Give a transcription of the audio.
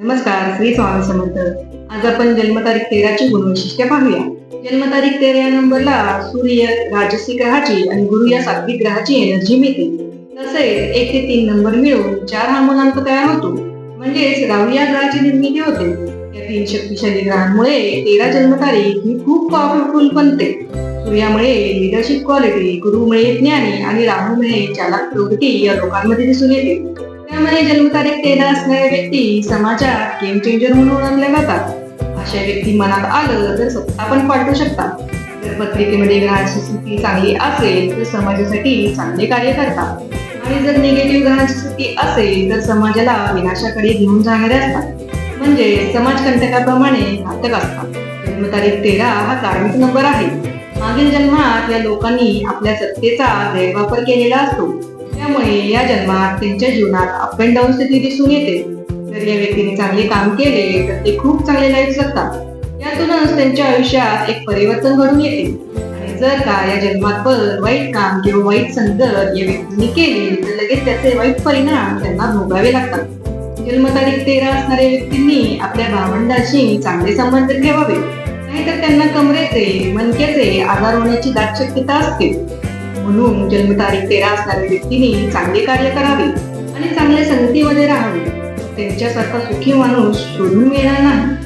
नमस्कार, श्री स्वामी समर्थ. आज आपण जन्मतारीख 13 ची गुणवैशिष्ट्ये पाहूया. जन्मतारीख 13 या नंबरला सूर्य राजसी ग्रहाची आणि गुरु या सात्विक ग्रहाची एनर्जी मिळते. तसेच 1 ते 3 नंबर मिळून 4 हा मुलांक तयार होतो. म्हणजेच राहू या ग्रहाची निर्मिती होते. या 3 शक्तिशाली ग्रहांमुळे 13 जन्मतारीख ही खूप पॉवरफुल बनते. सूर्यामुळे लिडरशिप क्वालिटी, गुरुमुळे ज्ञानी आणि राहूमुळे चालाक प्रवृत्ती या लोकांमध्ये दिसून येते. त्यामुळे जन्मतारीख 13 असणाऱ्या व्यक्ती समाजात गेम चेंजर म्हणून ओळखल्या जातात. अशा व्यक्ती मनात आलं तर स्वतः पण पालटू शकतात. जर पत्रिकेमध्ये ग्रहांची स्थिती चांगली असेल तर समाजासाठी चांगले कार्य करतात आणि जर निगेटिव्ह ग्रहांची स्थिती असेल तर समाजाला विनाशाकडे घेऊन जाणारे असतात. म्हणजे समाजकंटकाप्रमाणे घातक असतात. जन्मतारीख 13 हा कार्मिक नंबर आहे. मागील जन्मात या लोकांनी आपल्या सत्तेचा गैरवापर केलेला असतो. त्यामुळे या जन्मात त्यांच्या जीवनात अप अँड डाऊन स्थिती दिसून येते. जर या व्यक्तीने चांगले काम केले तर ते खूप चांगले लाईफ जगतात. यातूनच त्यांच्या आयुष्यात एक परिवर्तन घडून येते. आणि जर का या जन्मात वाईट काम किंवा वाईट संगत या व्यक्तीने केली तर लगेच त्याचे वाईट परिणाम त्यांना भोगावे लागतात. जन्मतारीख 13 असणाऱ्या व्यक्तींनी आपल्या भावंडाशी चांगले संबंध ठेवावे, नाहीतर त्यांना कमरेचे मणक्याचे आजार होण्याची दाट शक्यता असते. म्हणून जन्मतारीख 13 असणाऱ्या व्यक्तीने चांगले कार्य करावे आणि चांगल्या संगतीमध्ये राहावे. त्यांच्यासारखा सुखी माणूस शोधून मिळणार नाही.